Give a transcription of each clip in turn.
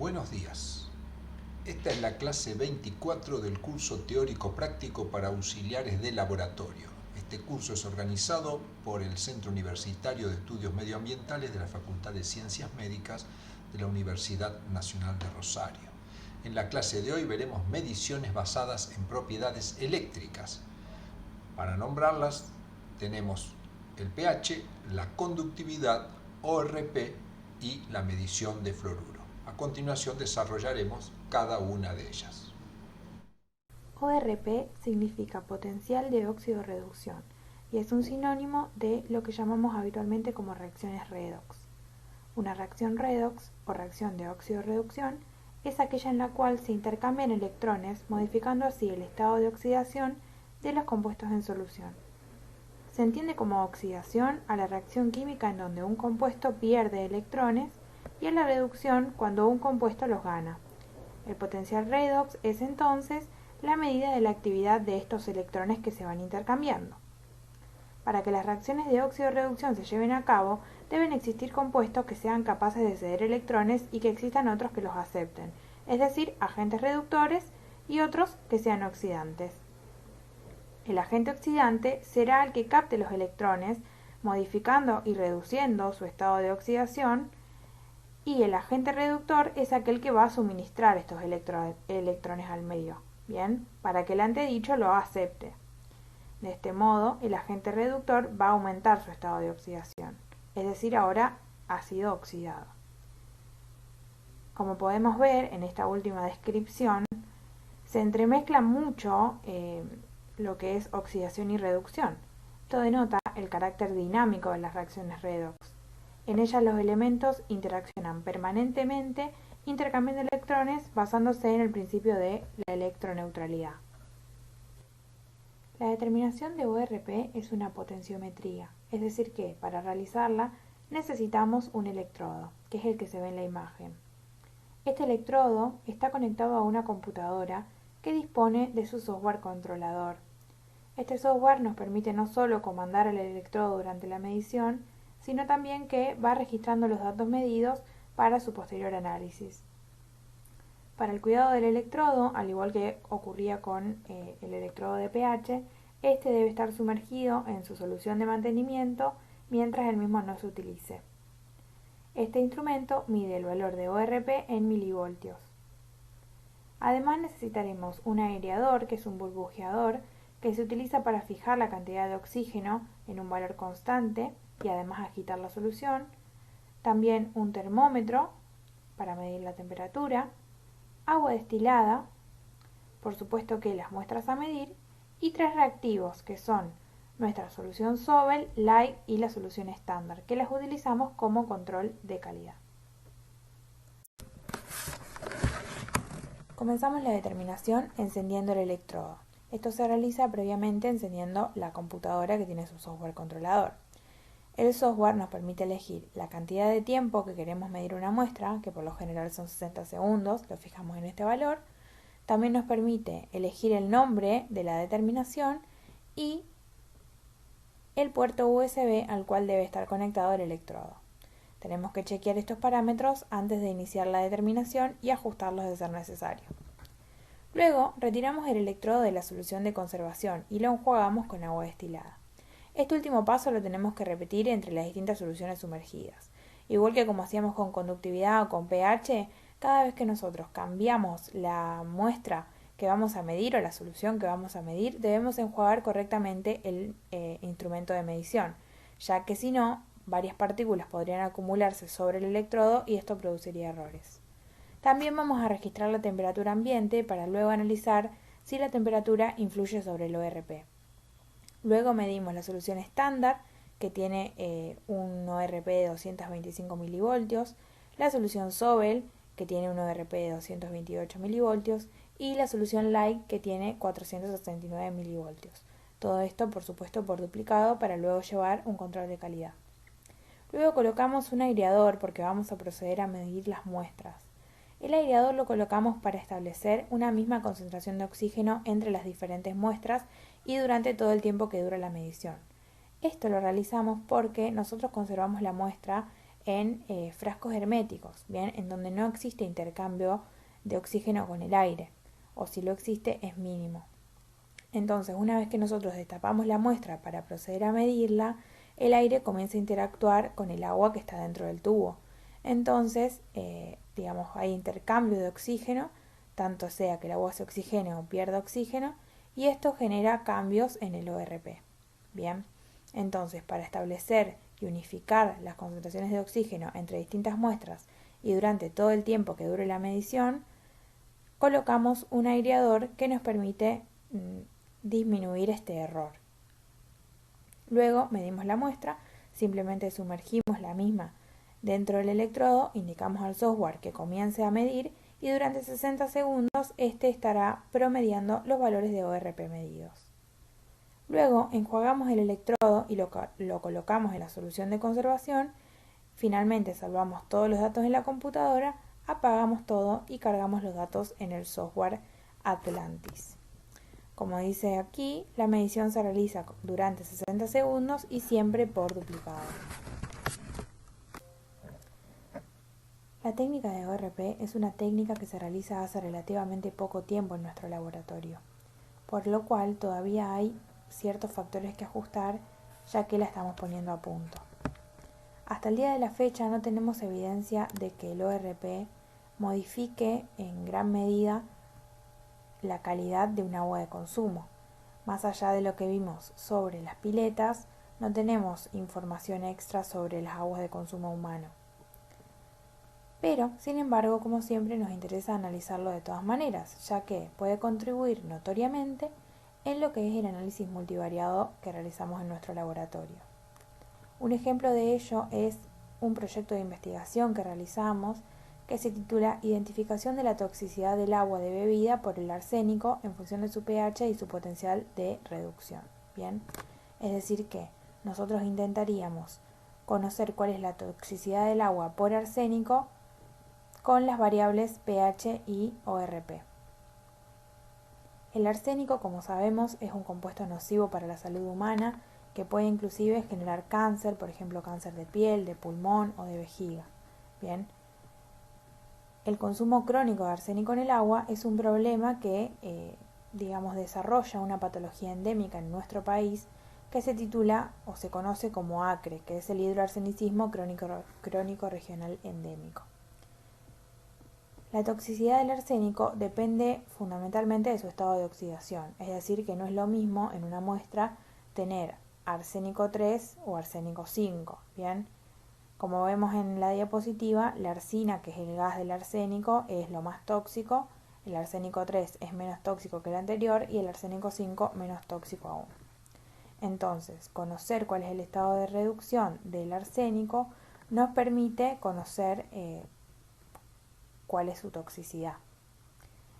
Buenos días. Esta es la clase 24 del curso teórico práctico para auxiliares de laboratorio. Este curso es organizado por el Centro Universitario de Estudios Medioambientales de la Facultad de Ciencias Médicas de la Universidad Nacional de Rosario. En la clase de hoy veremos mediciones basadas en propiedades eléctricas. Para nombrarlas tenemos el pH, la conductividad, ORP y la medición de fluoruro. A continuación desarrollaremos cada una de ellas. ORP significa potencial de óxido-reducción y es un sinónimo de lo que llamamos habitualmente como reacciones redox. Una reacción redox o reacción de óxido-reducción es aquella en la cual se intercambian electrones, modificando así el estado de oxidación de los compuestos en solución. Se entiende como oxidación a la reacción química en donde un compuesto pierde electrones y a la reducción cuando un compuesto los gana. El potencial redox es entonces la medida de la actividad de estos electrones que se van intercambiando. Para que las reacciones de óxido-reducción se lleven a cabo, deben existir compuestos que sean capaces de ceder electrones y que existan otros que los acepten, es decir, agentes reductores y otros que sean oxidantes. El agente oxidante será el que capte los electrones, modificando y reduciendo su estado de oxidación, y el agente reductor es aquel que va a suministrar estos electrones al medio, ¿bien? Para que el antedicho lo acepte. De este modo, el agente reductor va a aumentar su estado de oxidación, es decir, ahora ha sido oxidado. Como podemos ver en esta última descripción, se entremezcla mucho lo que es oxidación y reducción. Esto denota el carácter dinámico de las reacciones redox. En ellas los elementos interaccionan permanentemente intercambiando electrones basándose en el principio de la electroneutralidad. La determinación de ORP es una potenciometría, es decir que, para realizarla, necesitamos un electrodo, que es el que se ve en la imagen. Este electrodo está conectado a una computadora que dispone de su software controlador. Este software nos permite no solo comandar el electrodo durante la medición, sino también que va registrando los datos medidos para su posterior análisis. Para el cuidado del electrodo, al igual que ocurría con el electrodo de pH, este debe estar sumergido en su solución de mantenimiento mientras el mismo no se utilice. Este instrumento mide el valor de ORP en milivoltios. Además necesitaremos un aireador, que es un burbujeador, que se utiliza para fijar la cantidad de oxígeno en un valor constante y además agitar la solución. También un termómetro para medir la temperatura, agua destilada, por supuesto que las muestras a medir, y 3 reactivos que son nuestra solución Sobel, Light y la solución estándar, que las utilizamos como control de calidad. Comenzamos la determinación encendiendo el electrodo. Esto se realiza previamente encendiendo la computadora que tiene su software controlador. El software nos permite elegir la cantidad de tiempo que queremos medir una muestra, que por lo general son 60 segundos, lo fijamos en este valor. También nos permite elegir el nombre de la determinación y el puerto USB al cual debe estar conectado el electrodo. Tenemos que chequear estos parámetros antes de iniciar la determinación y ajustarlos de ser necesario. Luego, retiramos el electrodo de la solución de conservación y lo enjuagamos con agua destilada. Este último paso lo tenemos que repetir entre las distintas soluciones sumergidas. Igual que como hacíamos con conductividad o con pH, cada vez que nosotros cambiamos la muestra que vamos a medir o la solución que vamos a medir, debemos enjuagar correctamente el instrumento de medición, ya que si no, varias partículas podrían acumularse sobre el electrodo y esto produciría errores. También vamos a registrar la temperatura ambiente para luego analizar si la temperatura influye sobre el ORP. Luego medimos la solución estándar, que tiene un ORP de 225 milivoltios, la solución Sobel, que tiene un ORP de 228 milivoltios, y la solución Light, que tiene 469 milivoltios. Todo esto, por supuesto, por duplicado para luego llevar un control de calidad. Luego colocamos un aireador porque vamos a proceder a medir las muestras. El aireador lo colocamos para establecer una misma concentración de oxígeno entre las diferentes muestras y durante todo el tiempo que dura la medición. Esto lo realizamos porque nosotros conservamos la muestra en frascos herméticos, ¿bien? En donde no existe intercambio de oxígeno con el aire, o si lo existe es mínimo. Entonces, una vez que nosotros destapamos la muestra para proceder a medirla, el aire comienza a interactuar con el agua que está dentro del tubo. Entonces, hay intercambio de oxígeno, tanto sea que el agua se oxigene o pierda oxígeno, y esto genera cambios en el ORP. Bien, entonces para establecer y unificar las concentraciones de oxígeno entre distintas muestras y durante todo el tiempo que dure la medición, colocamos un aireador que nos permite disminuir este error. Luego medimos la muestra, simplemente sumergimos la misma dentro del electrodo, indicamos al software que comience a medir y durante 60 segundos este estará promediando los valores de ORP medidos. Luego enjuagamos el electrodo y lo colocamos en la solución de conservación. Finalmente salvamos todos los datos en la computadora, apagamos todo y cargamos los datos en el software Atlantis. Como dice aquí, la medición se realiza durante 60 segundos y siempre por duplicado. La técnica de ORP es una técnica que se realiza hace relativamente poco tiempo en nuestro laboratorio, por lo cual todavía hay ciertos factores que ajustar ya que la estamos poniendo a punto. Hasta el día de la fecha no tenemos evidencia de que el ORP modifique en gran medida la calidad de un agua de consumo. Más allá de lo que vimos sobre las piletas, no tenemos información extra sobre las aguas de consumo humano. Pero, sin embargo, como siempre, nos interesa analizarlo de todas maneras, ya que puede contribuir notoriamente en lo que es el análisis multivariado que realizamos en nuestro laboratorio. Un ejemplo de ello es un proyecto de investigación que realizamos que se titula Identificación de la toxicidad del agua de bebida por el arsénico en función de su pH y su potencial de reducción. Bien, es decir que nosotros intentaríamos conocer cuál es la toxicidad del agua por arsénico con las variables pH y ORP. El arsénico, como sabemos, es un compuesto nocivo para la salud humana que puede inclusive generar cáncer, por ejemplo cáncer de piel, de pulmón o de vejiga. Bien, el consumo crónico de arsénico en el agua es un problema que, desarrolla una patología endémica en nuestro país que se titula o se conoce como ACRE, que es el hidroarsenicismo crónico regional endémico. La toxicidad del arsénico depende fundamentalmente de su estado de oxidación, es decir, que no es lo mismo en una muestra tener arsénico 3 o arsénico 5, ¿bien? Como vemos en la diapositiva, la arsina, que es el gas del arsénico, es lo más tóxico, el arsénico 3 es menos tóxico que el anterior y el arsénico 5 menos tóxico aún. Entonces, conocer cuál es el estado de reducción del arsénico nos permite conocer cuál es su toxicidad.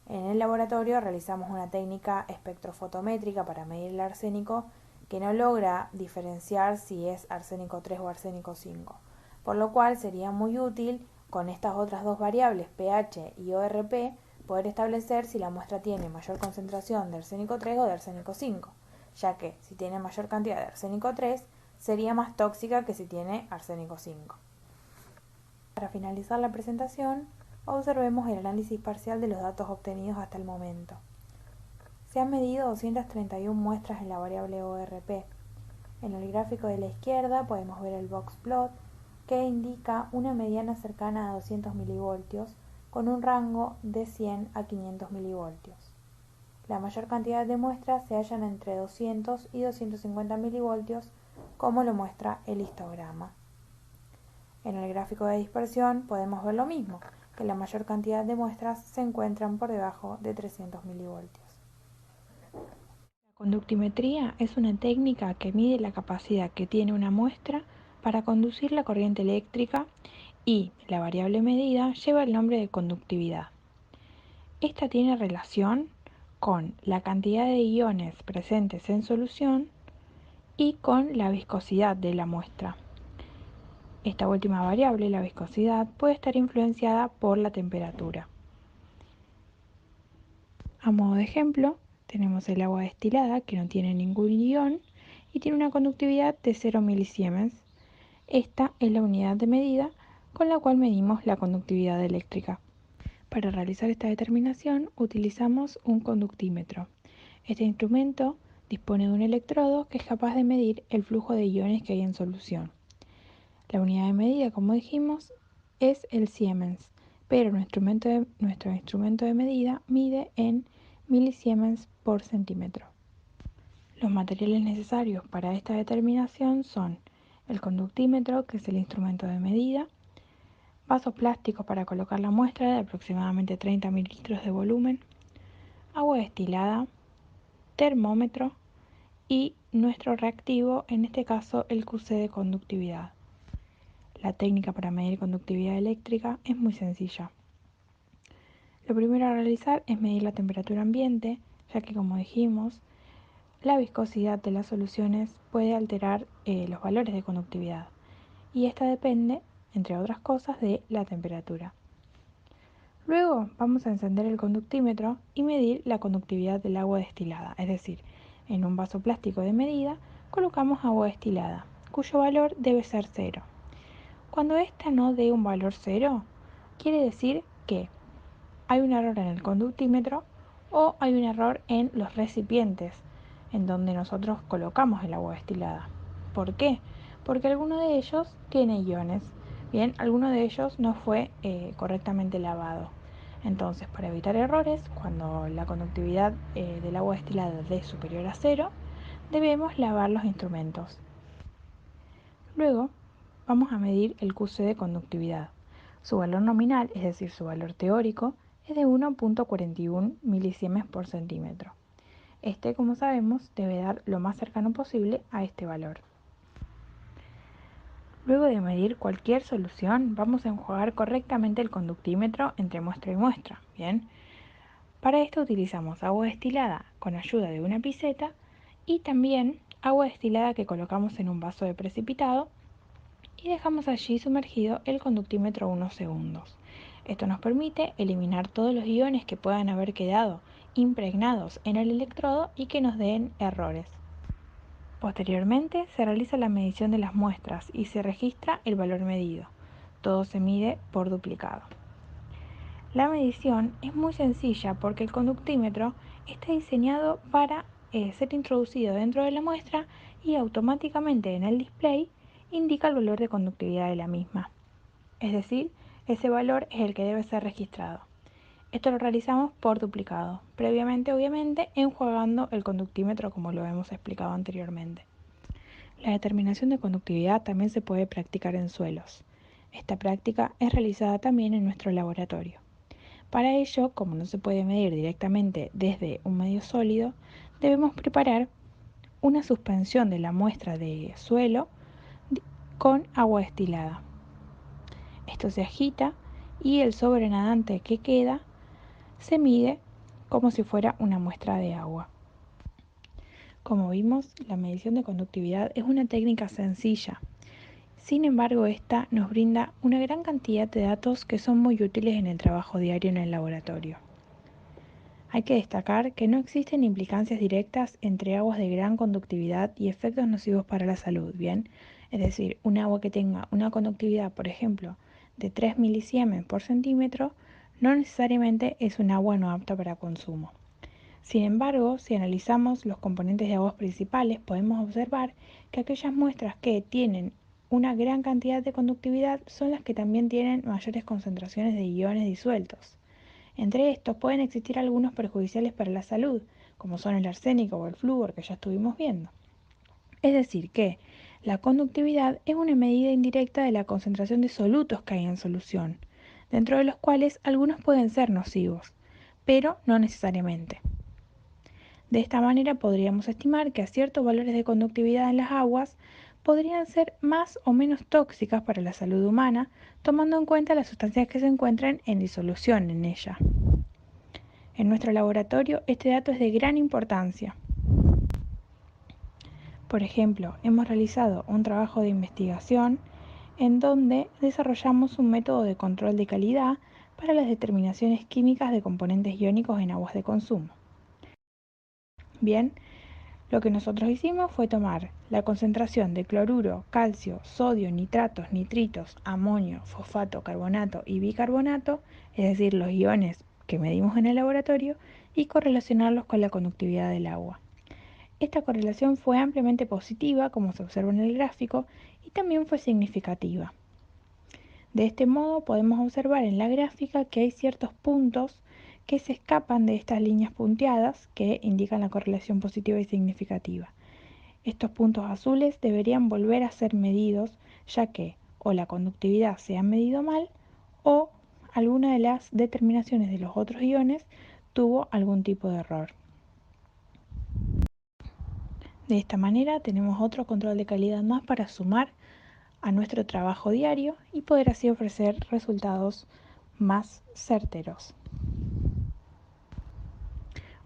En el laboratorio realizamos una técnica espectrofotométrica para medir el arsénico que no logra diferenciar si es arsénico 3 o arsénico 5. Por lo cual sería muy útil con estas otras dos variables, pH y ORP, poder establecer si la muestra tiene mayor concentración de arsénico 3 o de arsénico 5, ya que si tiene mayor cantidad de arsénico 3 sería más tóxica que si tiene arsénico 5. Para finalizar la presentación, observemos el análisis parcial de los datos obtenidos hasta el momento. Se han medido 231 muestras en la variable ORP. En el gráfico de la izquierda podemos ver el box plot que indica una mediana cercana a 200 milivoltios con un rango de 100 a 500 milivoltios. La mayor cantidad de muestras se hallan entre 200 y 250 milivoltios, como lo muestra el histograma. En el gráfico de dispersión podemos ver lo mismo, que la mayor cantidad de muestras se encuentran por debajo de 300 milivoltios. La conductimetría es una técnica que mide la capacidad que tiene una muestra para conducir la corriente eléctrica y la variable medida lleva el nombre de conductividad. Esta tiene relación con la cantidad de iones presentes en solución y con la viscosidad de la muestra. Esta última variable, la viscosidad, puede estar influenciada por la temperatura. A modo de ejemplo, tenemos el agua destilada que no tiene ningún ion y tiene una conductividad de 0 milisiemens. Esta es la unidad de medida con la cual medimos la conductividad eléctrica. Para realizar esta determinación utilizamos un conductímetro. Este instrumento dispone de un electrodo que es capaz de medir el flujo de iones que hay en solución. La unidad de medida, como dijimos, es el Siemens, pero nuestro instrumento de medida mide en milisiemens por centímetro. Los materiales necesarios para esta determinación son el conductímetro, que es el instrumento de medida, vasos plásticos para colocar la muestra de aproximadamente 30 mililitros de volumen, agua destilada, termómetro y nuestro reactivo, en este caso el QC de conductividad. La técnica para medir conductividad eléctrica es muy sencilla. Lo primero a realizar es medir la temperatura ambiente, ya que, como dijimos, la viscosidad de las soluciones puede alterar los valores de conductividad, y esta depende, entre otras cosas, de la temperatura. Luego vamos a encender el conductímetro y medir la conductividad del agua destilada, es decir, en un vaso plástico de medida colocamos agua destilada, cuyo valor debe ser 0. Cuando ésta no dé un valor 0, quiere decir que hay un error en el conductímetro o hay un error en los recipientes en donde nosotros colocamos el agua destilada. ¿Por qué? Porque alguno de ellos tiene iones. Bien, alguno de ellos no fue correctamente lavado. Entonces, para evitar errores, cuando la conductividad del agua destilada dé superior a 0, debemos lavar los instrumentos. Luego, vamos a medir el QC de conductividad. Su valor nominal, es decir, su valor teórico, es de 1.41 milisiemens por centímetro. Este, como sabemos, debe dar lo más cercano posible a este valor. Luego de medir cualquier solución, vamos a enjuagar correctamente el conductímetro entre muestra y muestra. Bien, para esto utilizamos agua destilada con ayuda de una piseta y también agua destilada que colocamos en un vaso de precipitado y dejamos allí sumergido el conductímetro unos segundos. Esto nos permite eliminar todos los iones que puedan haber quedado impregnados en el electrodo y que nos den errores. Posteriormente se realiza la medición de las muestras y se registra el valor medido. Todo se mide por duplicado. La medición es muy sencilla porque el conductímetro está diseñado para ser introducido dentro de la muestra y automáticamente en el display indica el valor de conductividad de la misma. Es decir, ese valor es el que debe ser registrado. Esto lo realizamos por duplicado, previamente obviamente enjuagando el conductímetro como lo hemos explicado anteriormente. La determinación de conductividad también se puede practicar en suelos. Esta práctica es realizada también en nuestro laboratorio. Para ello, como no se puede medir directamente desde un medio sólido, debemos preparar una suspensión de la muestra de suelo con agua destilada. Esto se agita y el sobrenadante que queda se mide como si fuera una muestra de agua. Como vimos, la medición de conductividad es una técnica sencilla. Sin embargo, esta nos brinda una gran cantidad de datos que son muy útiles en el trabajo diario en el laboratorio. Hay que destacar que no existen implicancias directas entre aguas de gran conductividad y efectos nocivos para la salud, ¿bien? Es decir, un agua que tenga una conductividad, por ejemplo, de 3 milisiemens por centímetro, no necesariamente es un agua no apta para consumo. Sin embargo, si analizamos los componentes de aguas principales, podemos observar que aquellas muestras que tienen una gran cantidad de conductividad son las que también tienen mayores concentraciones de iones disueltos. Entre estos pueden existir algunos perjudiciales para la salud, como son el arsénico o el flúor que ya estuvimos viendo. Es decir, que la conductividad es una medida indirecta de la concentración de solutos que hay en solución, dentro de los cuales algunos pueden ser nocivos, pero no necesariamente. De esta manera podríamos estimar que a ciertos valores de conductividad en las aguas podrían ser más o menos tóxicas para la salud humana, tomando en cuenta las sustancias que se encuentran en disolución en ella. En nuestro laboratorio este dato es de gran importancia. Por ejemplo, hemos realizado un trabajo de investigación en donde desarrollamos un método de control de calidad para las determinaciones químicas de componentes iónicos en aguas de consumo. Bien, Lo que nosotros hicimos fue tomar la concentración de cloruro, calcio, sodio, nitratos, nitritos, amonio, fosfato, carbonato y bicarbonato, es decir, los iones que medimos en el laboratorio, y correlacionarlos con la conductividad del agua. Esta correlación fue ampliamente positiva, como se observa en el gráfico, y también fue significativa. De este modo podemos observar en la gráfica que hay ciertos puntos que se escapan de estas líneas punteadas que indican la correlación positiva y significativa. Estos puntos azules deberían volver a ser medidos, ya que o la conductividad se ha medido mal o alguna de las determinaciones de los otros iones tuvo algún tipo de error. De esta manera tenemos otro control de calidad más para sumar a nuestro trabajo diario y poder así ofrecer resultados más certeros.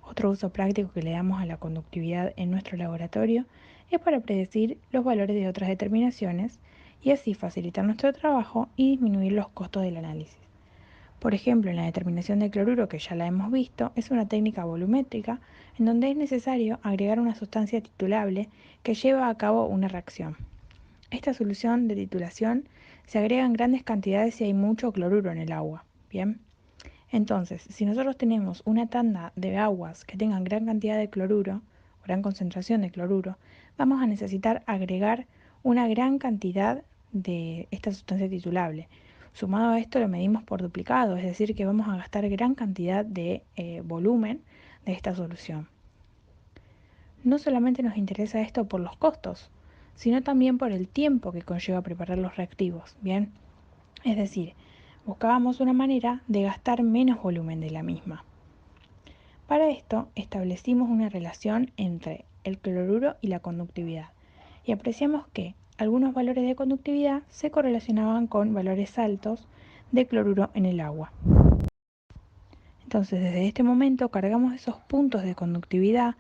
Otro uso práctico que le damos a la conductividad en nuestro laboratorio es para predecir los valores de otras determinaciones y así facilitar nuestro trabajo y disminuir los costos del análisis. Por ejemplo, en la determinación de cloruro, que ya la hemos visto, es una técnica volumétrica en donde es necesario agregar una sustancia titulable que lleva a cabo una reacción. Esta solución de titulación se agrega en grandes cantidades si hay mucho cloruro en el agua. Bien. Entonces, si nosotros tenemos una tanda de aguas que tengan gran cantidad de cloruro, gran concentración de cloruro, vamos a necesitar agregar una gran cantidad de esta sustancia titulable. Sumado a esto lo medimos por duplicado, es decir que vamos a gastar gran cantidad de volumen de esta solución. No solamente nos interesa esto por los costos, sino también por el tiempo que conlleva preparar los reactivos, ¿bien? Es decir, buscábamos una manera de gastar menos volumen de la misma. Para esto establecimos una relación entre el cloruro y la conductividad y apreciamos que algunos valores de conductividad se correlacionaban con valores altos de cloruro en el agua. Entonces, desde este momento cargamos esos puntos de conductividad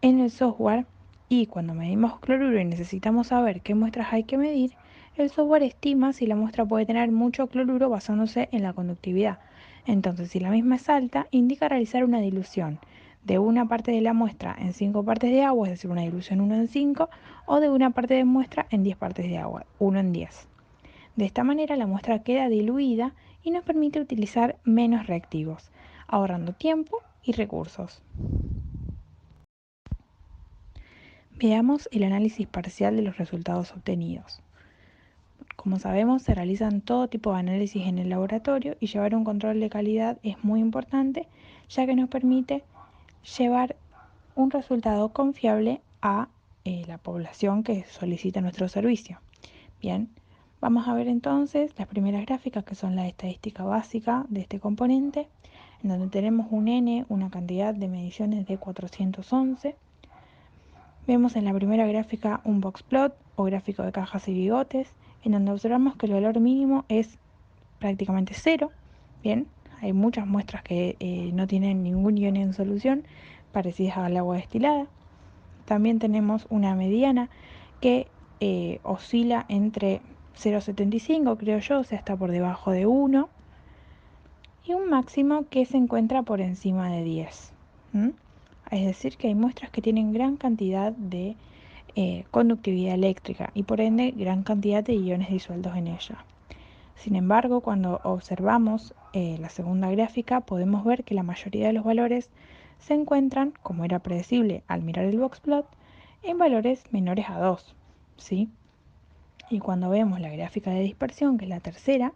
en el software y cuando medimos cloruro y necesitamos saber qué muestras hay que medir, el software estima si la muestra puede tener mucho cloruro basándose en la conductividad. Entonces, si la misma es alta, indica realizar una dilución de una parte de la muestra en 5 partes de agua, es decir, una dilución 1 en 5, o de una parte de muestra en 10 partes de agua, 1 en 10. De esta manera la muestra queda diluida y nos permite utilizar menos reactivos, ahorrando tiempo y recursos. Veamos el análisis parcial de los resultados obtenidos. Como sabemos, se realizan todo tipo de análisis en el laboratorio y llevar un control de calidad es muy importante, ya que nos permite llevar un resultado confiable a la población que solicita nuestro servicio. Bien, vamos a ver entonces las primeras gráficas, que son la estadística básica de este componente, en donde tenemos un N, una cantidad de mediciones de 411. Vemos en la primera gráfica un box plot o gráfico de cajas y bigotes, en donde observamos que el valor mínimo es prácticamente cero. Bien, hay muchas muestras que no tienen ningún ion en solución, parecidas al agua destilada. También tenemos una mediana que oscila entre 0,75, creo yo, o sea, está por debajo de 1, y un máximo que se encuentra por encima de 10. Es decir, que hay muestras que tienen gran cantidad de conductividad eléctrica y por ende gran cantidad de iones disueltos en ella. Sin embargo, cuando observamos la segunda gráfica, podemos ver que la mayoría de los valores se encuentran, como era predecible al mirar el boxplot, en valores menores a 2, ¿sí? Y cuando vemos la gráfica de dispersión, que es la tercera,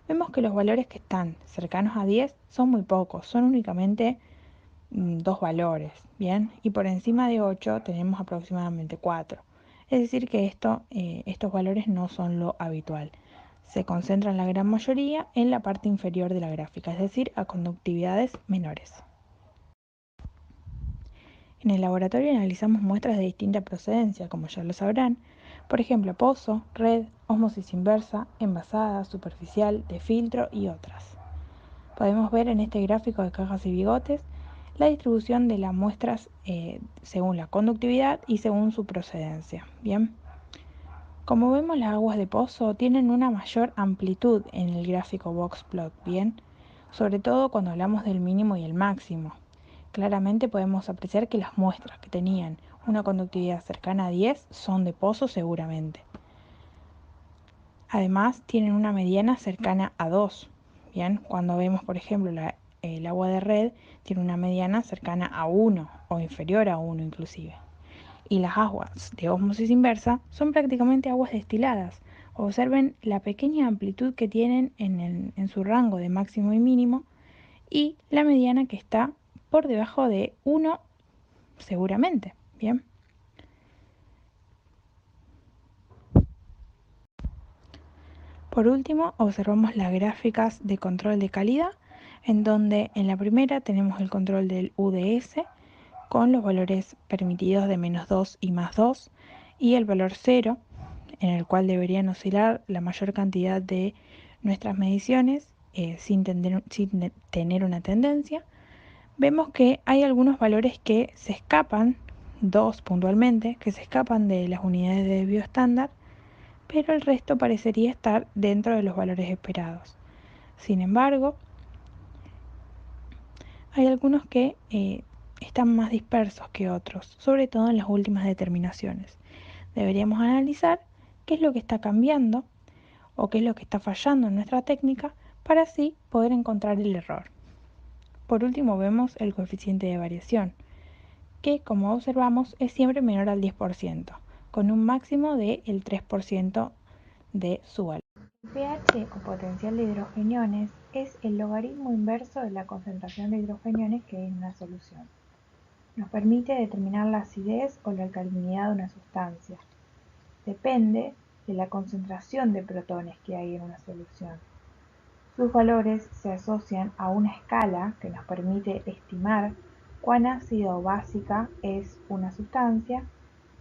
vemos que los valores que están cercanos a 10 son muy pocos, son únicamente 2 valores, ¿bien? Y por encima de 8 tenemos aproximadamente 4. Es decir que estos valores no son lo habitual. Se concentran la gran mayoría en la parte inferior de la gráfica, es decir, a conductividades menores. En el laboratorio analizamos muestras de distinta procedencia, como ya lo sabrán, por ejemplo, pozo, red, ósmosis inversa, envasada, superficial, de filtro y otras. Podemos ver en este gráfico de cajas y bigotes la distribución de las muestras según la conductividad y según su procedencia. Bien, como vemos, las aguas de pozo tienen una mayor amplitud en el gráfico boxplot, bien, sobre todo cuando hablamos del mínimo y el máximo. claramente podemos apreciar que las muestras que tenían una conductividad cercana a 10 son de pozo seguramente. Además, tienen una mediana cercana a 2. Bien, cuando vemos, por ejemplo, el agua de red tiene una mediana cercana a 1 o inferior a 1 inclusive. Y las aguas de ósmosis inversa son prácticamente aguas destiladas. Observen la pequeña amplitud que tienen en su rango de máximo y mínimo y la mediana que está por debajo de 1 seguramente. Bien. Por último, observamos las gráficas de control de calidad, en donde en la primera tenemos el control del UDS con los valores permitidos de -2 y +2 y el valor 0, en el cual deberían oscilar la mayor cantidad de nuestras mediciones sin tener una tendencia. Vemos que hay algunos valores que se escapan, 2 puntualmente, que se escapan de las unidades de desvío estándar, pero el resto parecería estar dentro de los valores esperados. Sin embargo, hay algunos que están más dispersos que otros, sobre todo en las últimas determinaciones. Deberíamos analizar qué es lo que está cambiando o qué es lo que está fallando en nuestra técnica para así poder encontrar el error. Por último vemos el coeficiente de variación, que como observamos es siempre menor al 10%, con un máximo del 3% de su valor. El pH o potencial de hidrogeniones es el logaritmo inverso de la concentración de hidrogeniones que hay en una solución. Nos permite determinar la acidez o la alcalinidad de una sustancia. Depende de la concentración de protones que hay en una solución. Sus valores se asocian a una escala que nos permite estimar cuán ácida o básica es una sustancia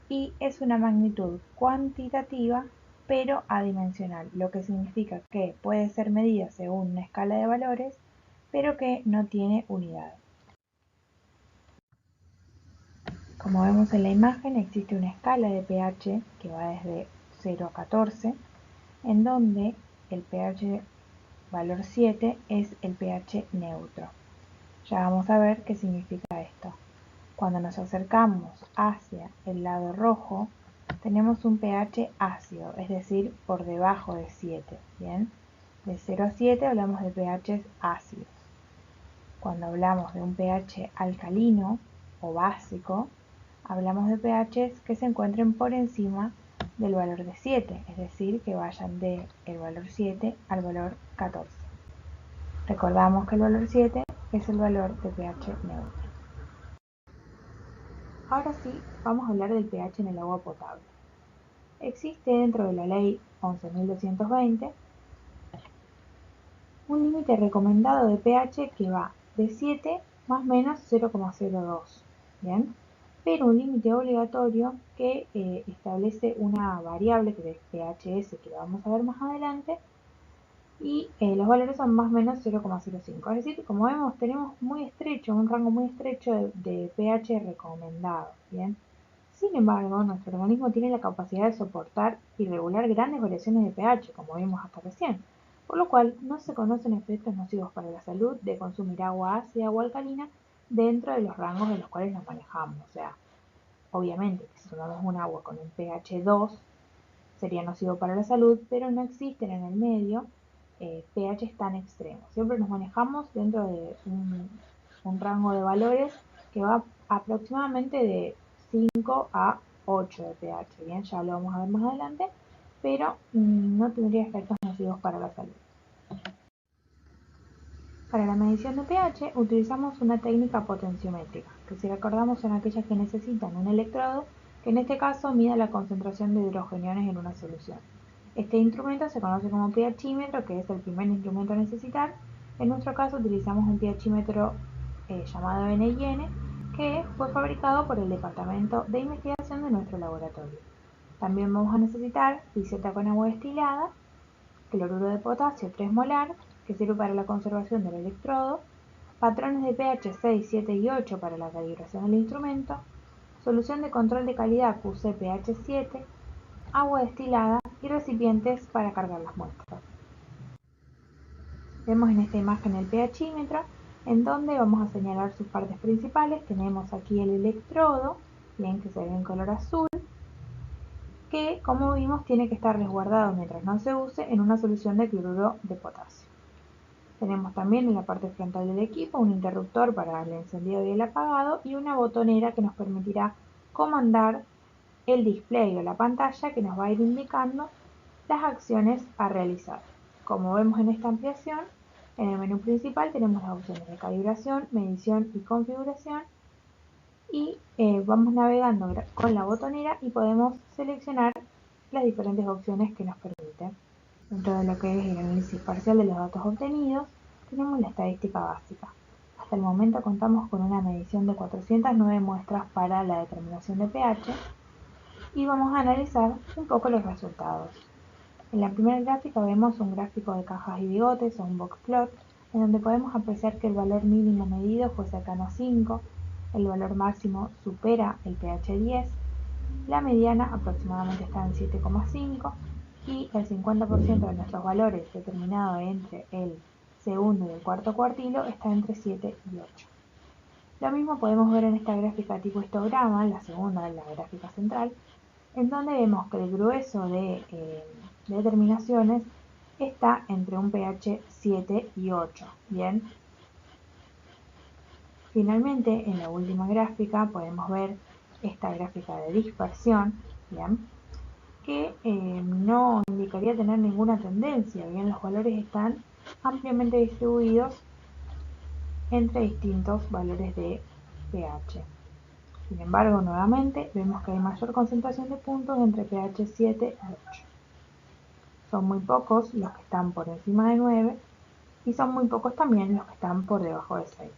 y es una magnitud cuantitativa pero adimensional, lo que significa que puede ser medida según una escala de valores, pero que no tiene unidad. Como vemos en la imagen, existe una escala de pH que va desde 0 a 14, en donde el pH valor 7 es el pH neutro. Ya vamos a ver qué significa esto. Cuando nos acercamos hacia el lado rojo, tenemos un pH ácido, es decir, por debajo de 7. ¿Bien? De 0 a 7 hablamos de pH ácidos. Cuando hablamos de un pH alcalino o básico, hablamos de pHs que se encuentren por encima del valor de 7, es decir, que vayan del valor 7 al valor 14. Recordamos que el valor 7 es el valor de pH neutro. Ahora sí, vamos a hablar del pH en el agua potable. Existe dentro de la ley 11.220 un límite recomendado de pH que va de 7 más o menos 0,02, ¿bien? Pero un límite obligatorio que establece una variable que es pHs, que lo vamos a ver más adelante, y los valores son más o menos 0,05. Es decir, que como vemos, tenemos muy estrecho, un rango muy estrecho de pH recomendado, ¿bien? Sin embargo, nuestro organismo tiene la capacidad de soportar y regular grandes variaciones de pH, como vimos hasta recién, por lo cual no se conocen efectos nocivos para la salud de consumir agua ácida o alcalina dentro de los rangos en los cuales nos manejamos. O sea, obviamente, si tomamos un agua con un pH 2 sería nocivo para la salud, pero no existen en el medio pHs tan extremos. Siempre nos manejamos dentro de un rango de valores que va aproximadamente de 5 a 8 de pH. Bien, ya lo vamos a ver más adelante, pero no tendría efectos nocivos para la salud. Para la medición de pH utilizamos una técnica potenciométrica, que si recordamos son aquellas que necesitan un electrodo, que en este caso mida la concentración de hidrogeniones en una solución. Este instrumento se conoce como pHímetro, que es el primer instrumento a necesitar. En nuestro caso utilizamos un pHímetro llamado NIN, que fue fabricado por el Departamento de Investigación de nuestro laboratorio. También vamos a necesitar piseta con agua destilada, cloruro de potasio 3 molar, que sirve para la conservación del electrodo, patrones de pH 6, 7 y 8 para la calibración del instrumento, solución de control de calidad QC pH 7, agua destilada y recipientes para cargar las muestras. Vemos en esta imagen el pHímetro, en donde vamos a señalar sus partes principales. Tenemos aquí el electrodo, bien, que se ve en color azul, que como vimos tiene que estar resguardado mientras no se use en una solución de cloruro de potasio. Tenemos también en la parte frontal del equipo un interruptor para el encendido y el apagado y una botonera que nos permitirá comandar el display o la pantalla, que nos va a ir indicando las acciones a realizar. Como vemos en esta ampliación, en el menú principal tenemos las opciones de calibración, medición y configuración, y vamos navegando con la botonera y podemos seleccionar las diferentes opciones que nos permiten. Dentro de lo que es el análisis parcial de los datos obtenidos, tenemos la estadística básica. Hasta el momento contamos con una medición de 409 muestras para la determinación de pH y vamos a analizar un poco los resultados. En la primera gráfica vemos un gráfico de cajas y bigotes o un box plot, en donde podemos apreciar que el valor mínimo medido fue cercano a 5, el valor máximo supera el pH 10, la mediana aproximadamente está en 7,5 y el 50% de nuestros valores determinado entre el segundo y el cuarto cuartilo está entre 7 y 8. Lo mismo podemos ver en esta gráfica tipo histograma, la segunda, la gráfica central, en donde vemos que el grueso de determinaciones está entre un pH 7 y 8. Bien. Finalmente, en la última gráfica podemos ver esta gráfica de dispersión, bien, que no indicaría tener ninguna tendencia, bien, los valores están ampliamente distribuidos entre distintos valores de pH. Sin embargo, nuevamente vemos que hay mayor concentración de puntos entre pH 7 y 8. Son muy pocos los que están por encima de 9 y son muy pocos también los que están por debajo de 6.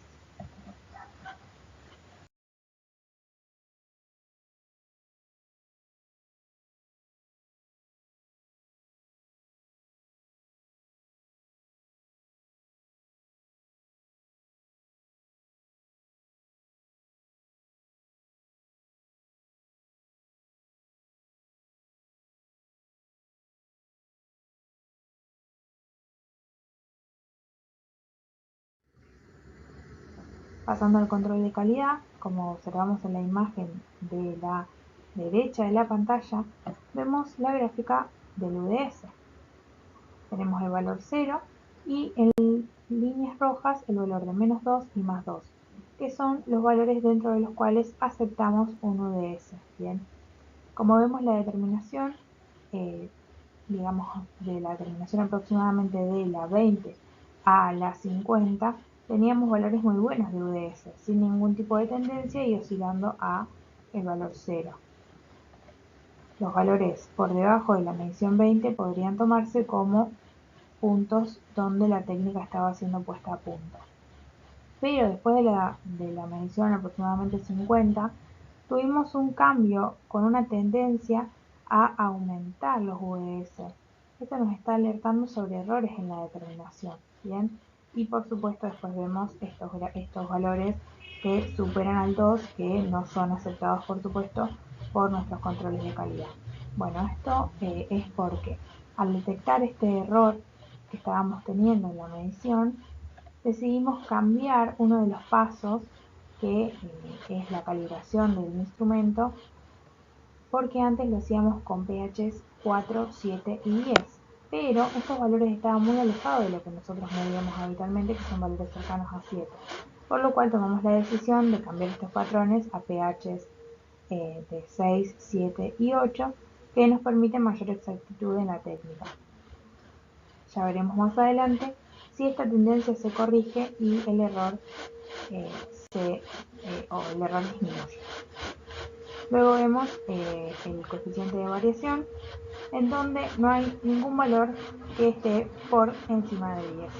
Pasando al control de calidad, como observamos en la imagen de la derecha de la pantalla, vemos la gráfica del UDS. Tenemos el valor 0 y en líneas rojas el valor de menos 2 y más 2, que son los valores dentro de los cuales aceptamos un UDS. Bien. Como vemos, la determinación, digamos, de la determinación aproximadamente de la 20 a la 50, teníamos valores muy buenos de UDS, sin ningún tipo de tendencia y oscilando a el valor 0. Los valores por debajo de la medición 20 podrían tomarse como puntos donde la técnica estaba siendo puesta a punto. Pero después de la medición aproximadamente 50, tuvimos un cambio con una tendencia a aumentar los UDS. Esto nos está alertando sobre errores en la determinación, ¿bien? Y por supuesto después vemos estos valores que superan al 2, que no son aceptados por supuesto por nuestros controles de calidad. Bueno, esto es porque al detectar este error que estábamos teniendo en la medición, decidimos cambiar uno de los pasos, que es la calibración del instrumento, porque antes lo hacíamos con pHs 4, 7 y 10, pero estos valores estaban muy alejados de lo que nosotros medíamos habitualmente, que son valores cercanos a 7, por lo cual tomamos la decisión de cambiar estos patrones a pHs de 6, 7 y 8, que nos permiten mayor exactitud en la técnica. Ya veremos más adelante si esta tendencia se corrige y el error disminuye. Luego vemos el coeficiente de variación, en donde no hay ningún valor que esté por encima de 10.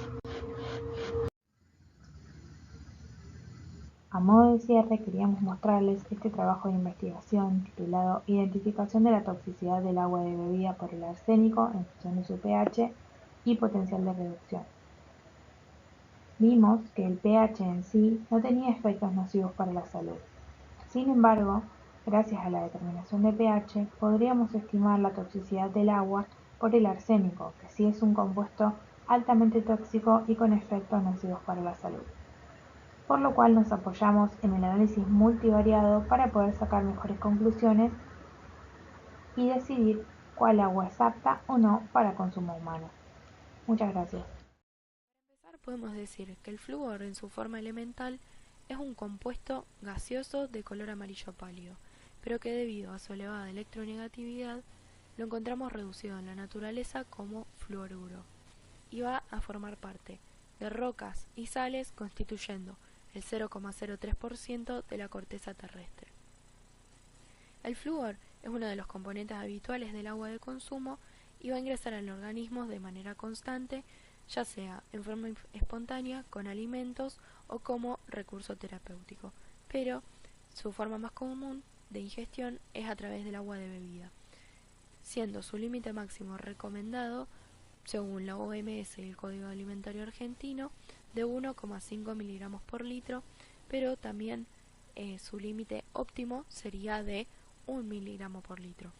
A modo de cierre, queríamos mostrarles este trabajo de investigación titulado Identificación de la toxicidad del agua de bebida por el arsénico en función de su pH y potencial de reducción. Vimos que el pH en sí no tenía efectos nocivos para la salud. Sin embargo, gracias a la determinación de pH, podríamos estimar la toxicidad del agua por el arsénico, que sí es un compuesto altamente tóxico y con efectos nocivos para la salud. por lo cual nos apoyamos en el análisis multivariado para poder sacar mejores conclusiones y decidir cuál agua es apta o no para consumo humano. Muchas gracias. Para empezar, podemos decir que el flúor en su forma elemental es un compuesto gaseoso de color amarillo pálido, pero que debido a su elevada electronegatividad lo encontramos reducido en la naturaleza como fluoruro y va a formar parte de rocas y sales constituyendo el 0,03% de la corteza terrestre. El flúor es uno de los componentes habituales del agua de consumo y va a ingresar al organismo de manera constante, ya sea en forma espontánea, con alimentos o como recurso terapéutico, pero su forma más común de ingestión es a través del agua de bebida, siendo su límite máximo recomendado, según la OMS y el Código Alimentario Argentino, de 1,5 miligramos por litro, pero también su límite óptimo sería de 1 miligramo por litro.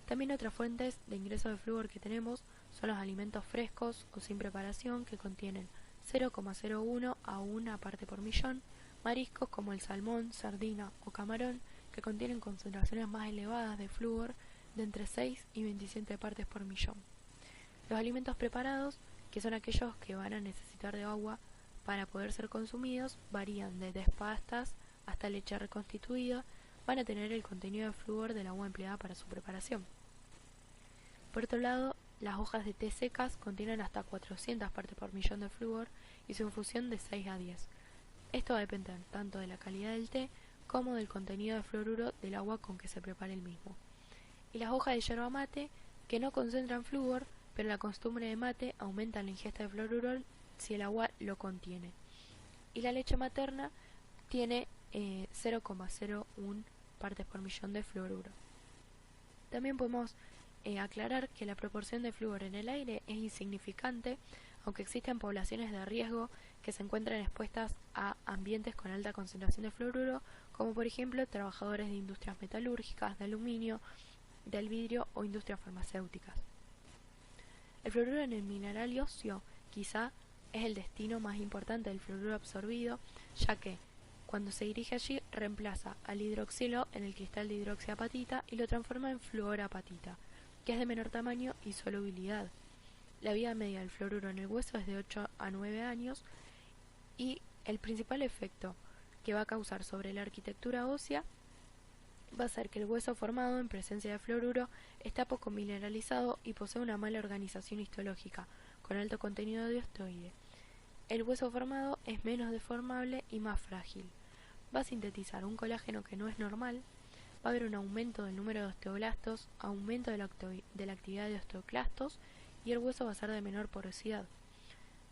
También otras fuentes de ingreso de flúor que tenemos son los alimentos frescos o sin preparación, que contienen 0,01 a 1 parte por millón, mariscos como el salmón, sardina o camarón, que contienen concentraciones más elevadas de flúor de entre 6 y 27 partes por millón. Los alimentos preparados, que son aquellos que van a necesitar de agua para poder ser consumidos, varían desde pastas hasta leche reconstituida, van a tener el contenido de flúor del agua empleada para su preparación. Por otro lado, las hojas de té secas contienen hasta 400 partes por millón de flúor y su infusión de 6 a 10. Esto va a depender tanto de la calidad del té como del contenido de fluoruro del agua con que se prepare el mismo. Y las hojas de yerba mate, que no concentran flúor, pero la costumbre de mate aumenta la ingesta de fluoruro si el agua lo contiene. Y la leche materna tiene 0,01 partes por millón de fluoruro. También podemos aclarar que la proporción de flúor en el aire es insignificante, aunque existen poblaciones de riesgo que se encuentran expuestas a ambientes con alta concentración de fluoruro, como por ejemplo trabajadores de industrias metalúrgicas, de aluminio, del vidrio o industrias farmacéuticas. El fluoruro en el mineral óseo quizá es el destino más importante del fluoruro absorbido, ya que cuando se dirige allí reemplaza al hidroxilo en el cristal de hidroxiapatita y lo transforma en fluorapatita, que es de menor tamaño y solubilidad. La vida media del fluoruro en el hueso es de 8 a 9 años y el principal efecto que va a causar sobre la arquitectura ósea va a ser que el hueso formado en presencia de fluoruro está poco mineralizado y posee una mala organización histológica, con alto contenido de osteoide. El hueso formado es menos deformable y más frágil. Va a sintetizar un colágeno que no es normal, va a haber un aumento del número de osteoblastos, aumento de la actividad de osteoclastos y el hueso va a ser de menor porosidad.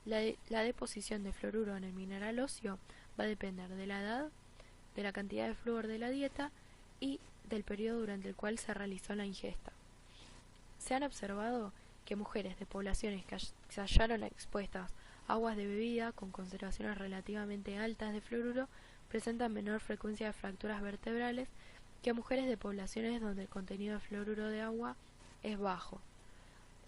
La deposición de fluoruro en el mineral óseo va a depender de la edad, de la cantidad de flúor de la dieta y del periodo durante el cual se realizó la ingesta. Se han observado que mujeres de poblaciones que se hallaron expuestas a aguas de bebida con concentraciones relativamente altas de fluoruro presentan menor frecuencia de fracturas vertebrales que mujeres de poblaciones donde el contenido de fluoruro de agua es bajo.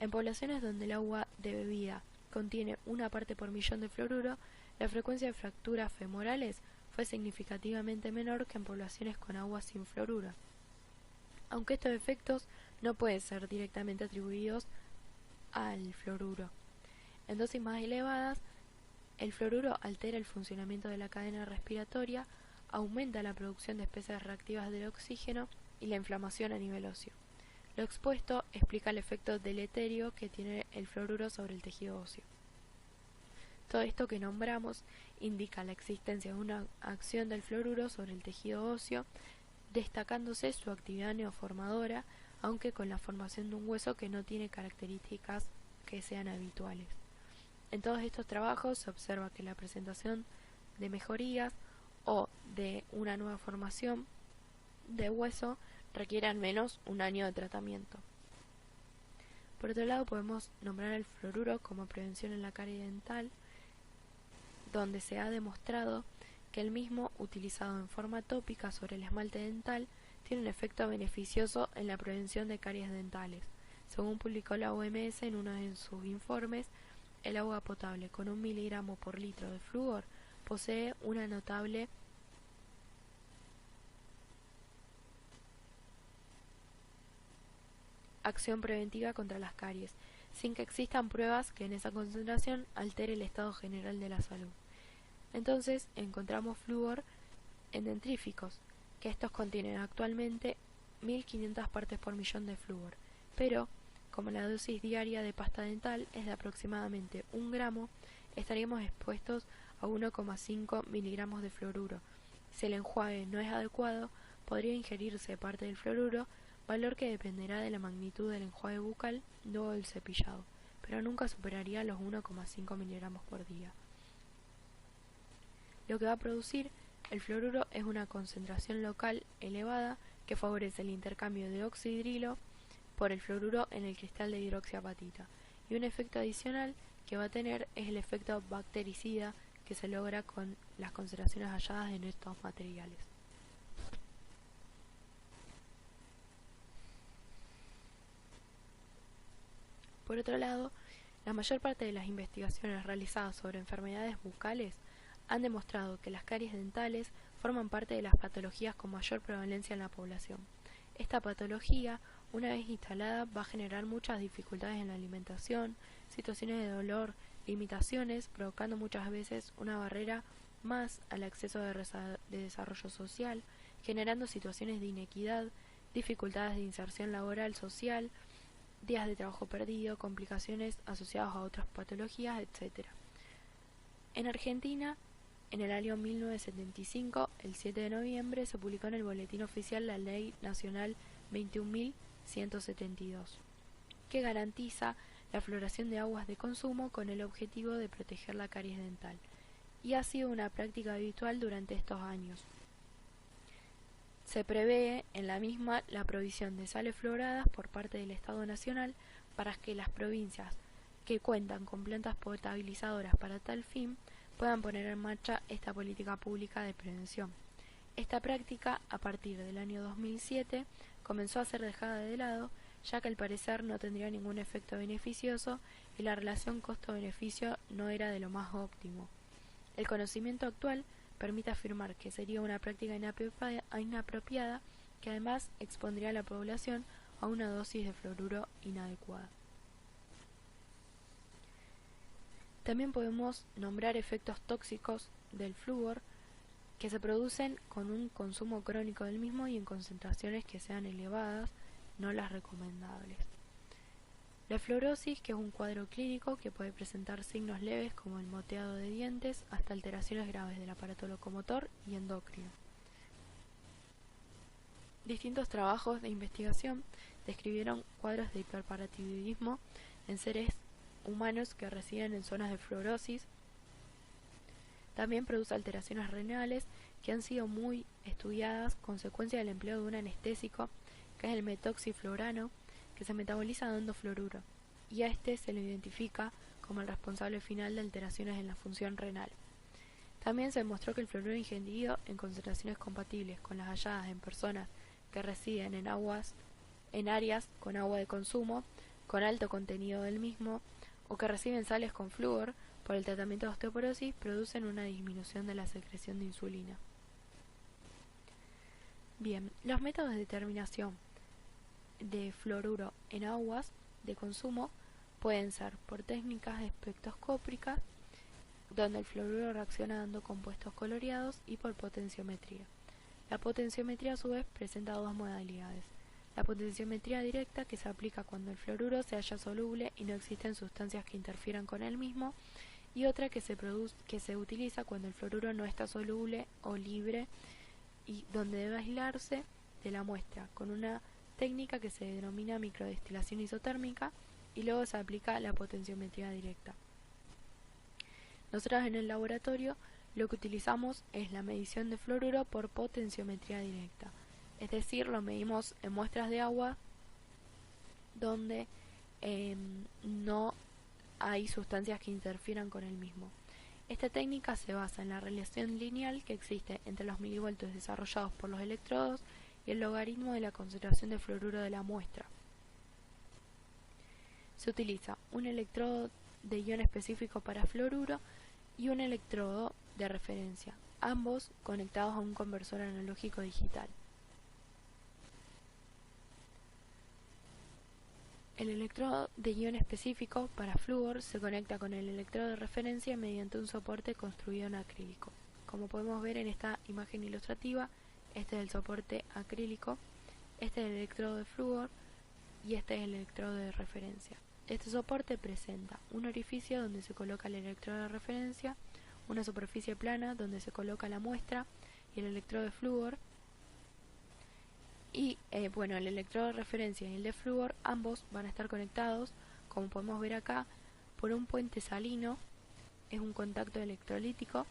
En poblaciones donde el agua de bebida contiene 1 parte por millón de fluoruro, la frecuencia de fracturas femorales fue significativamente menor que en poblaciones con agua sin fluoruro. Aunque estos efectos no pueden ser directamente atribuidos al fluoruro. En dosis más elevadas, el fluoruro altera el funcionamiento de la cadena respiratoria, aumenta la producción de especies reactivas del oxígeno y la inflamación a nivel óseo. Lo expuesto explica el efecto deleterio que tiene el fluoruro sobre el tejido óseo. Todo esto que nombramos indica la existencia de una acción del fluoruro sobre el tejido óseo, destacándose su actividad neoformadora, aunque con la formación de un hueso que no tiene características que sean habituales. En todos estos trabajos se observa que la presentación de mejorías o de una nueva formación de hueso requiere al menos un año de tratamiento. Por otro lado, podemos nombrar el fluoruro como prevención en la carie dental, donde se ha demostrado que el mismo, utilizado en forma tópica sobre el esmalte dental, tiene un efecto beneficioso en la prevención de caries dentales. Según publicó la OMS en uno de sus informes, el agua potable con 1 miligramo por litro de flúor posee una notable acción preventiva contra las caries, sin que existan pruebas que en esa concentración altere el estado general de la salud. Entonces encontramos flúor en dentríficos, que estos contienen actualmente 1500 partes por millón de flúor, pero como la dosis diaria de pasta dental es de aproximadamente 1 gramo, estaríamos expuestos a 1,5 miligramos de fluoruro. Si el enjuague no es adecuado, podría ingerirse parte del fluoruro, valor que dependerá de la magnitud del enjuague bucal luego del cepillado, pero nunca superaría los 1,5 miligramos por día. Lo que va a producir el fluoruro es una concentración local elevada que favorece el intercambio de oxidrilo por el fluoruro en el cristal de hidroxiapatita, y un efecto adicional que va a tener es el efecto bactericida que se logra con las concentraciones halladas en estos materiales. Por otro lado, la mayor parte de las investigaciones realizadas sobre enfermedades bucales han demostrado que las caries dentales forman parte de las patologías con mayor prevalencia en la población. Esta patología, una vez instalada, va a generar muchas dificultades en la alimentación, situaciones de dolor, limitaciones, provocando muchas veces una barrera más al acceso de desarrollo social, generando situaciones de inequidad, dificultades de inserción laboral social, días de trabajo perdido, complicaciones asociadas a otras patologías, etc. En Argentina, en el año 1975, el 7 de noviembre, se publicó en el Boletín Oficial la Ley Nacional 21.172, que garantiza la fluoración de aguas de consumo con el objetivo de proteger la caries dental, y ha sido una práctica habitual durante estos años. Se prevé en la misma la provisión de sales fluoradas por parte del Estado Nacional para que las provincias que cuentan con plantas potabilizadoras para tal fin puedan poner en marcha esta política pública de prevención. Esta práctica, a partir del año 2007, comenzó a ser dejada de lado, ya que al parecer no tendría ningún efecto beneficioso y la relación costo-beneficio no era de lo más óptimo. El conocimiento actual permite afirmar que sería una práctica inapropiada que además expondría a la población a una dosis de fluoruro inadecuada. También podemos nombrar efectos tóxicos del flúor que se producen con un consumo crónico del mismo y en concentraciones que sean elevadas, no las recomendables. La fluorosis, que es un cuadro clínico que puede presentar signos leves como el moteado de dientes hasta alteraciones graves del aparato locomotor y endocrino. Distintos trabajos de investigación describieron cuadros de hiperparatiroidismo en seres humanos que residen en zonas de fluorosis. También produce alteraciones renales que han sido muy estudiadas consecuencia del empleo de un anestésico, que es el metoxiflorano, que se metaboliza dando fluoruro, y a este se lo identifica como el responsable final de alteraciones en la función renal. También se demostró que el fluoruro ingerido en concentraciones compatibles con las halladas en personas que residen en áreas con agua de consumo, con alto contenido del mismo, o que reciben sales con flúor por el tratamiento de osteoporosis, producen una disminución de la secreción de insulina. Bien, los métodos de determinación de fluoruro en aguas de consumo pueden ser por técnicas espectroscópicas, donde el fluoruro reacciona dando compuestos coloreados, y por potenciometría. La potenciometría a su vez presenta dos modalidades: la potenciometría directa, que se aplica cuando el fluoruro se halla soluble y no existen sustancias que interfieran con él mismo, y otra que se utiliza cuando el fluoruro no está soluble o libre, y donde debe aislarse de la muestra con una técnica que se denomina microdestilación isotérmica, y luego se aplica la potenciometría directa. Nosotros en el laboratorio lo que utilizamos es la medición de fluoruro por potenciometría directa, es decir, lo medimos en muestras de agua donde no hay sustancias que interfieran con el mismo. Esta técnica se basa en la relación lineal que existe entre los milivoltios desarrollados por los electrodos y el logaritmo de la concentración de fluoruro de la muestra. Se utiliza un electrodo de ion específico para fluoruro y un electrodo de referencia, ambos conectados a un conversor analógico digital. El electrodo de ion específico para flúor se conecta con el electrodo de referencia mediante un soporte construido en acrílico. Como podemos ver en esta imagen ilustrativa, este es el soporte acrílico, este es el electrodo de flúor y este es el electrodo de referencia. Este soporte presenta un orificio donde se coloca el electrodo de referencia, una superficie plana donde se coloca la muestra y el electrodo de flúor. Y el electrodo de referencia y el de flúor, ambos van a estar conectados, como podemos ver acá, por un puente salino. Es un contacto electrolítico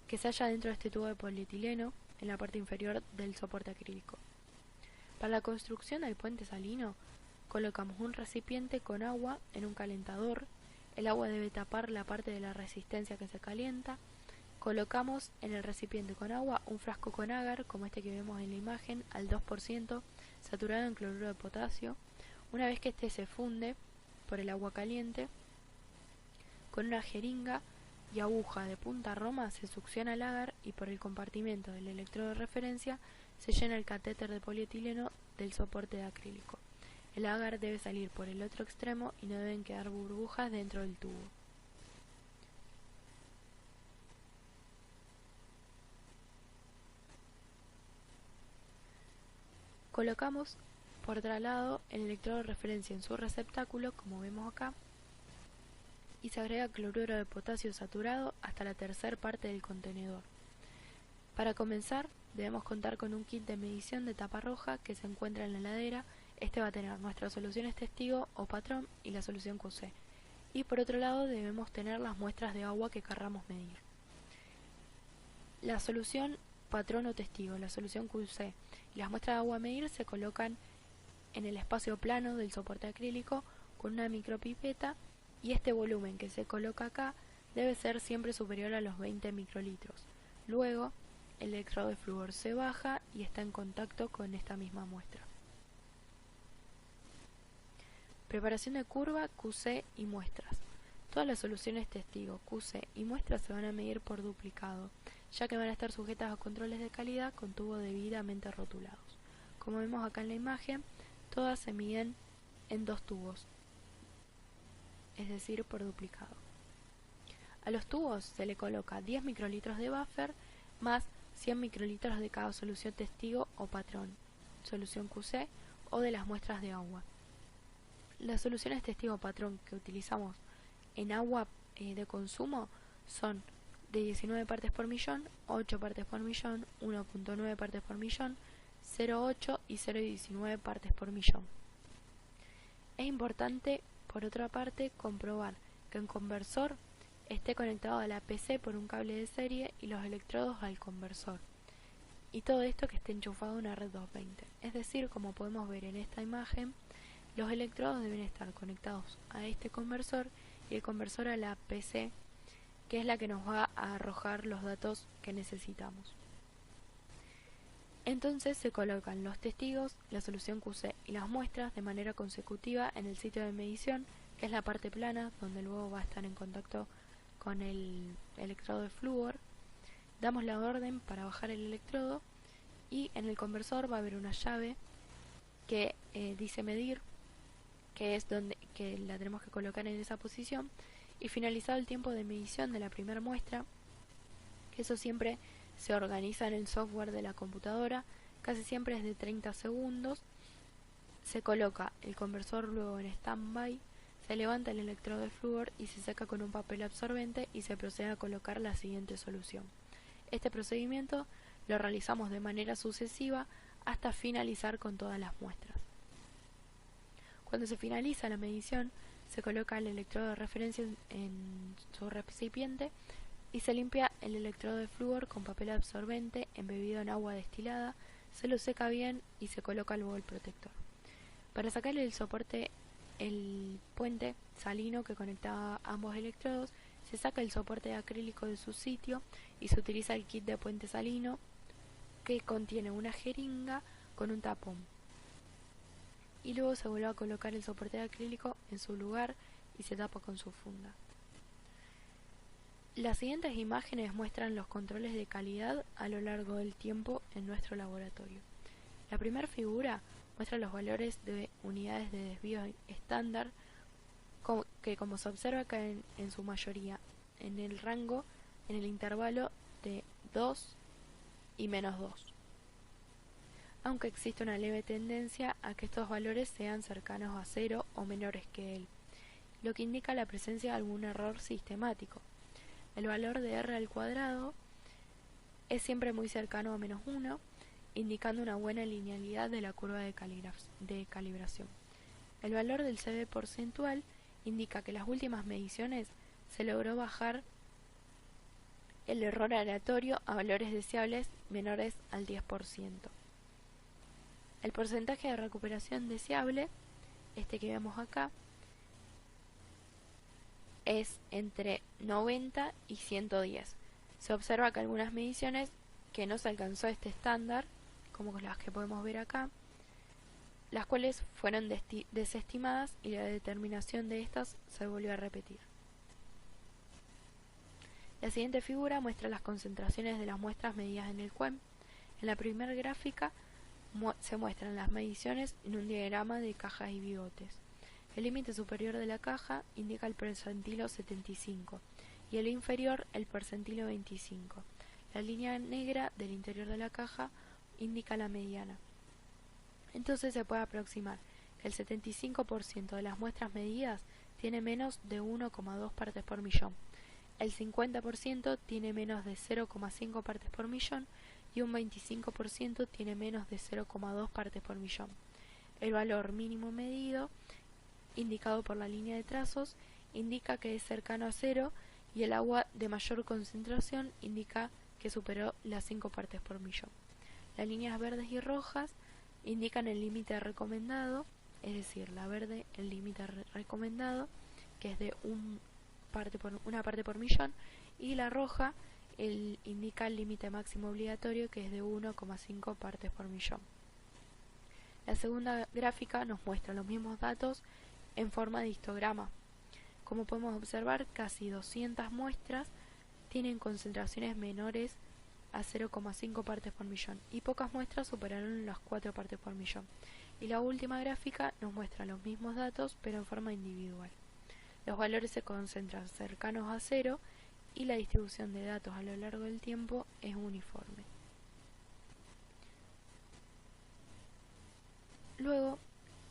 que se halla dentro de este tubo de polietileno en la parte inferior del soporte acrílico. Para la construcción del puente salino, colocamos un recipiente con agua en un calentador. El agua debe tapar la parte de la resistencia que se calienta. Colocamos en el recipiente con agua un frasco con agar, como este que vemos en la imagen, al 2%, saturado en cloruro de potasio. Una vez que este se funde por el agua caliente, con una jeringa y aguja de punta roma se succiona el agar y por el compartimento del electrodo de referencia se llena el catéter de polietileno del soporte de acrílico. El agar debe salir por el otro extremo y no deben quedar burbujas dentro del tubo. Colocamos por otro lado el electrodo de referencia en su receptáculo, como vemos acá, y se agrega cloruro de potasio saturado hasta la tercera parte del contenedor. Para comenzar, debemos contar con un kit de medición de tapa roja que se encuentra en la heladera. Este va a tener nuestras soluciones testigo o patrón y la solución QC. Y por otro lado debemos tener las muestras de agua que querramos medir. La solución patrón o testigo, la solución QC y las muestras de agua a medir se colocan en el espacio plano del soporte acrílico con una micropipeta, y este volumen que se coloca acá debe ser siempre superior a los 20 microlitros. Luego, el electrodo de flúor se baja y está en contacto con esta misma muestra. Preparación de curva, QC y muestras. Todas las soluciones testigo, QC y muestras se van a medir por duplicado, ya que van a estar sujetas a controles de calidad con tubos debidamente rotulados. Como vemos acá en la imagen, todas se miden en 2 tubos, es decir, por duplicado. A los tubos se le coloca 10 microlitros de buffer más 100 microlitros de cada solución testigo o patrón, solución QC o de las muestras de agua. Las soluciones testigo o patrón que utilizamos en agua de consumo son de 19 partes por millón, 8 partes por millón, 1.9 partes por millón, 0.8 y 0.19 partes por millón. Es importante, por otra parte, comprobar que el conversor esté conectado a la PC por un cable de serie y los electrodos al conversor. Y todo esto que esté enchufado a una red 220. Es decir, como podemos ver en esta imagen, los electrodos deben estar conectados a este conversor y el conversor a la PC, que es la que nos va a arrojar los datos que necesitamos. Entonces se colocan los testigos, la solución QC y las muestras de manera consecutiva en el sitio de medición, que es la parte plana, donde luego va a estar en contacto con el electrodo de flúor. Damos la orden para bajar el electrodo y en el conversor va a haber una llave que dice medir, que es donde que la tenemos que colocar en esa posición, y finalizado el tiempo de medición de la primera muestra, que eso siempre se organiza en el software de la computadora, casi siempre es de 30 segundos, se coloca el conversor luego en standby, se levanta el electrodo de flúor y se seca con un papel absorbente y se procede a colocar la siguiente solución. Este procedimiento lo realizamos de manera sucesiva hasta finalizar con todas las muestras. Cuando se finaliza la medición, se coloca el electrodo de referencia en su recipiente y se limpia el electrodo de flúor con papel absorbente embebido en agua destilada, se lo seca bien y se coloca luego el protector. Para sacarle el soporte, el puente salino que conectaba ambos electrodos, se saca el soporte de acrílico de su sitio y se utiliza el kit de puente salino que contiene una jeringa con un tapón. Y luego se vuelve a colocar el soporte de acrílico en su lugar y se tapa con su funda. Las siguientes imágenes muestran los controles de calidad a lo largo del tiempo en nuestro laboratorio. La primera figura muestra los valores de unidades de desvío estándar que, como se observa, caen en su mayoría en el rango, en el intervalo de 2 y -2, aunque existe una leve tendencia a que estos valores sean cercanos a 0 o menores que él, lo que indica la presencia de algún error sistemático. El valor de r al cuadrado es siempre muy cercano a -1, indicando una buena linealidad de la curva de calibración. El valor del CB porcentual indica que en las últimas mediciones se logró bajar el error aleatorio a valores deseables menores al 10%. El porcentaje de recuperación deseable, este que vemos acá, es entre 90 y 110. Se observa que algunas mediciones que no se alcanzó este estándar, como las que podemos ver acá, las cuales fueron desestimadas y la determinación de estas se volvió a repetir. La siguiente figura muestra las concentraciones de las muestras medidas en el QUEM. En la primera gráfica se muestran las mediciones en un diagrama de cajas y bigotes. El límite superior de la caja indica el percentilo 75 y el inferior el percentilo 25. La línea negra del interior de la caja indica la mediana. Entonces se puede aproximar que el 75% de las muestras medidas tiene menos de 1,2 partes por millón. El 50% tiene menos de 0,5 partes por millón y un 25% tiene menos de 0,2 partes por millón. El valor mínimo medido, indicado por la línea de trazos, indica que es cercano a 0 y el agua de mayor concentración indica que superó las 5 partes por millón. Las líneas verdes y rojas indican el límite recomendado, es decir, la verde el límite recomendado, que es de una parte por millón, y la roja indica el límite máximo obligatorio, que es de 1,5 partes por millón. La segunda gráfica nos muestra los mismos datos en forma de histograma. Como podemos observar, casi 200 muestras tienen concentraciones menores a 0,5 partes por millón y pocas muestras superaron las 4 partes por millón. Y la última gráfica nos muestra los mismos datos pero en forma individual. Los valores se concentran cercanos a 0 y la distribución de datos a lo largo del tiempo es uniforme. Luego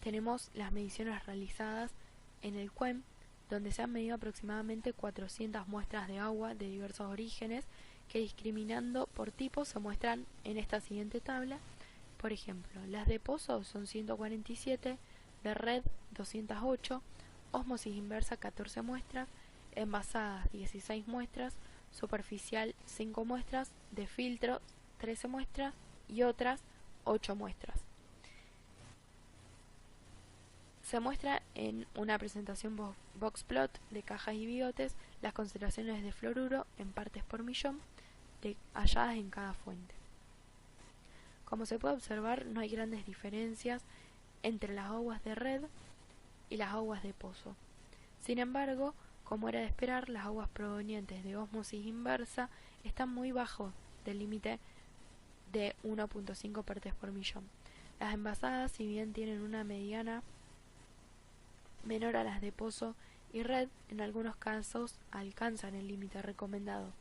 tenemos las mediciones realizadas en el QUEM, donde se han medido aproximadamente 400 muestras de agua de diversos orígenes que, discriminando por tipo, se muestran en esta siguiente tabla. Por ejemplo, las de pozo son 147, de red 208, ósmosis inversa 14 muestras, envasadas 16 muestras, superficial 5 muestras, de filtro 13 muestras y otras 8 muestras. Se muestra en una presentación boxplot de cajas y bigotes las concentraciones de fluoruro en partes por millón halladas en cada fuente. Como se puede observar, no hay grandes diferencias entre las aguas de red y las aguas de pozo. Sin embargo, como era de esperar, las aguas provenientes de ósmosis inversa están muy bajo del límite de 1,5 partes por millón. Las envasadas, si bien tienen una mediana menor a las de pozo y red, en algunos casos alcanzan el límite recomendado.